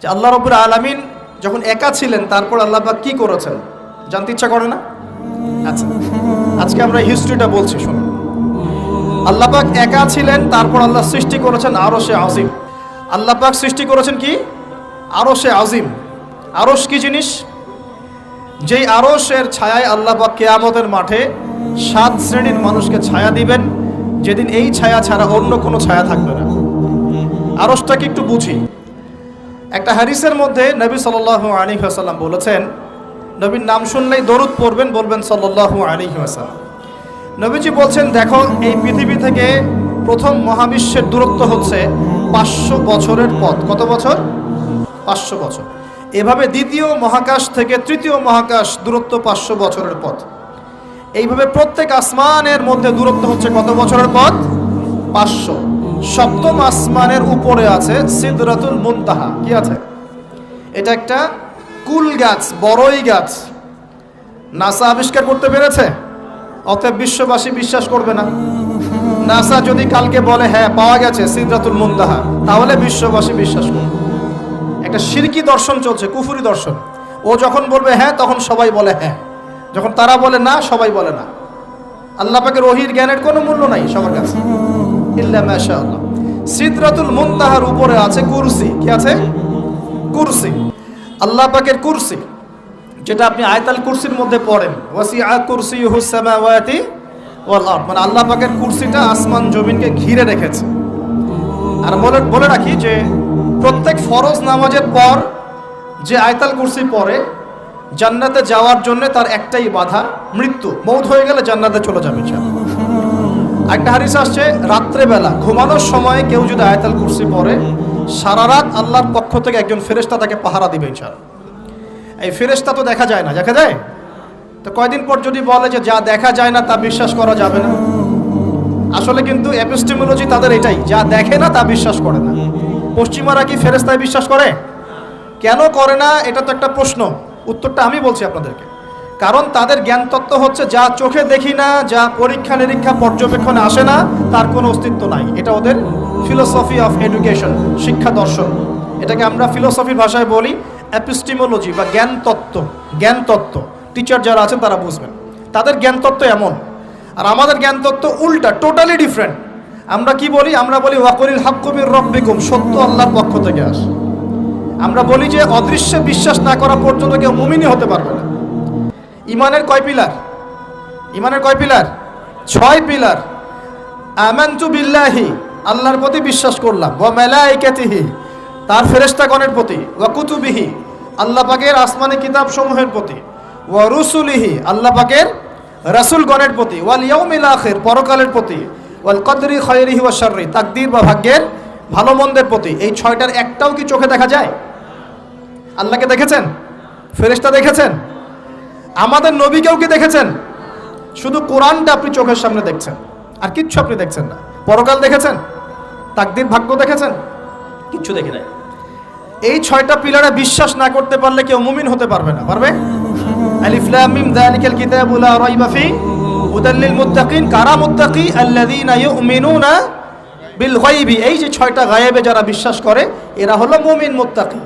যে আল্লাহ রাব্বুল আলামিন যখন একা ছিলেন তারপর আল্লাহ পাক কি করেছেন জানতে ইচ্ছা করে না? আচ্ছা, আজকে আমরা হিস্ট্রিটা বলছি, শুনুন। আল্লাহ পাক একা ছিলেন, তারপর আল্লাহ সৃষ্টি করেছেন আরশে আজিম। আল্লাহ পাক সৃষ্টি করেছেন কি? আরশে আজিম। আরশ কি জিনিস? যেই আরশের ছায়ায় আল্লাহ পাক কিয়ামতের মাঠে 7 শ্রেণীর মানুষকে ছায়া দিবেন, যেদিন এই ছায়া ছাড়া অন্য কোনো ছায়া থাকবে না। আরশটাকে একটু বুঝি। একটা হাদিসের মধ্যে নবী সাল্লাল্লাহু আলাইহি ওয়াসাল্লাম বলেছেন, নবীর নাম শুনলেই দরুদ পড়বেন, বলবেন সাল্লাল্লাহু আলাইহি ওয়াসাল্লাম। নবীজি বলছেন, দেখো এই পৃথিবী থেকে প্রথম মহাবিশ্বের দূরত্ব হচ্ছে 500 বছরের পথ। কত বছর? 500 বছর। এভাবে দ্বিতীয় মহাকাশ থেকে তৃতীয় মহাকাশ দূরত্ব 500 বছরের পথ। এইভাবে প্রত্যেক আসমানের মধ্যে দূরত্ব হচ্ছে কত বছরের পথ? 500। সপ্তম আসমানের উপরে আছে সিদরাতুল মুনতাহা। কি আছে? এটা একটা কুল গাছ, বড়ই গাছ। নাসা আবিষ্কার করতে পেরেছে, অতএব বিশ্ববাসী বিশ্বাস করবে না। নাসা যদি কালকে বলে হ্যাঁ পাওয়া গেছে সিদরাতুল মুনতাহা, তাহলে বিশ্ববাসী বিশ্বাস করবে। একটা শিরকি দর্শন চলছে, কুফরি দর্শন। ও যখন বলবে হ্যাঁ, তখন সবাই বলে হ্যাঁ, যখন তারা বলে না, সবাই বলে না। আল্লাহ পাকের ওহীর জ্ঞানের কোনো মূল্য নাই সবার কাছে, ইল্লা মাশাআল্লাহ। সিদরাতুল মুনতাহার উপরে আছে কুরসি। কি আছে? কুরসি। আল্লাহ পাকের কুরসি, যেটা আপনি আয়াতুল কুরসির মধ্যে পড়েন, ওয়াসিআ কুরসিয়ুহুস সামাওয়াতি ওয়াল আরদ, মানে আল্লাহ পাকের কুরসিটা আসমান জমিনকে ঘিরে রেখেছে। আর বলে রাখি যে প্রত্যেক ফরজ নামাজের পর যে আয়াতুল কুরসি পড়ে, জান্নাতে যাওয়ার জন্য তার একটাই বাধা, মৃত্যু। মৌত হয়ে গেলে জান্নাতে চলে যাবে ইনশাআল্লাহ। একটা হাদিস আসছে, রাত্রেবেলা ঘুমানোর সময় কেউ যদি আয়াতুল কুরসি পড়ে, সারা রাত আল্লাহর পক্ষ থেকে একজন ফেরেশতা তাকে পাহারা দিবে ইনশাআল্লাহ। এই ফেরেশতা তো দেখা যায় না, দেখা যায়? তো কয়দিন পর যদি বলে যে যা দেখা যায় না তা বিশ্বাস করা যাবে না, আসলে কিন্তু এপিস্টেমোলজি তাদের এটাই, যা দেখে না তা বিশ্বাস করে না। পশ্চিমারা কি ফেরেশতায় বিশ্বাস করে? কেন করে না? এটা তো একটা প্রশ্ন, উত্তরটা আমি বলছি আপনাদেরকে। কারণ তাদের জ্ঞান তত্ত্ব হচ্ছে যা চোখে দেখি না, যা পরীক্ষা নিরীক্ষা পর্যবেক্ষণে আসে না, তার কোনো অস্তিত্ব নাই। এটা ওদের ফিলোসফি অফ এডুকেশন, শিক্ষা দর্শন। এটাকে আমরা ফিলোসফির ভাষায় বলি এপিস্টেমোলজি বা জ্ঞান তত্ত্ব। জ্ঞান তত্ত্ব টিচার যারা আছেন তারা বুঝবেন, তাদের জ্ঞান তত্ত্ব এমন। আর আমাদের জ্ঞান তত্ত্ব উল্টা, টোটালি ডিফারেন্ট। আমরা কি বলি? আমরা বলি ওয়াকুলিল হাক্কু মির রাব্বিকুম, সত্য আল্লাহর পক্ষ থেকে আসে। আমরা বলি যে অদৃশ্যে বিশ্বাস না করা পর্যন্ত কেউ মুমিনই হতে পারবে না। ইমানের কয় পিলার? ইমানের কয় পিলার? 6 পিলার। আমানতু বিল্লাহি, আল্লাহর প্রতি বিশ্বাস করলাম, ওয়া মালাইকাতিহি, তার ফেরেশতাগণের প্রতি, ওয়া কুতুবিহি, আল্লাহ পাকের আসমানি কিতাব সমূহের প্রতি, ওয়া রুসুলিহি, আল্লাহ পাকের রাসূলগণের প্রতি, ওয়াল ইয়াউমিল আখির, পরকালের প্রতি, ওয়াল কদরি খায়রিহি ওয়া শাররি, তাকদীর বা ভাগ্যের ভালো মন্দের প্রতি। এই 6টার একটাও কি চোখে দেখা যায়? আল্লাহকে দেখেছেন? ফেরেশতা দেখেছেন? আমাদের নবীকেও কি দেখেছেন? শুধু কোরআনটা আপনি চোখের সামনে দেখছেন, আর কিচ্ছু আপনি দেখছেন না। পরকাল দেখেছেন? তাকদীর, ভাগ্য দেখেছেন? কিচ্ছু দেখি নাই। এই 6টা পিলারে বিশ্বাস না করতে পারলে কেউ মুমিন হতে পারবে না। পারবে? আলিফ লাম মিম যালিকাল কিতাবু লা রাইবা ফি হুদাল লিল মুত্তাকিন। কারা মুত্তাকি? আল্লাযীনা ইউমিনুনা বিল গায়বি। এই যে 6টা গায়েবে যারা বিশ্বাস করে, এরা হলো মুমিন, মুত্তাকি।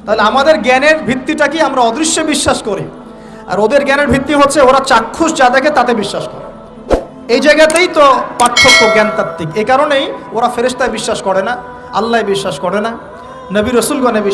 তাহলে আমাদের জ্ঞানের ভিত্তিটা কি? আমরা অদৃশ্যে বিশ্বাস করি। আর ওদের জ্ঞানের ভিত্তি হচ্ছে ওরা চাক্ষুষ যা দেখে তাতে বিশ্বাস করে। এই জায়গাতেই তো পার্থক্য জ্ঞানতাত্ত্বিক। এই কারণেই ওরা ফেরেশতায় বিশ্বাস করে না, আল্লাহ বিশ্বাস করে না, নবী রাসূলগণে বিশ্বাস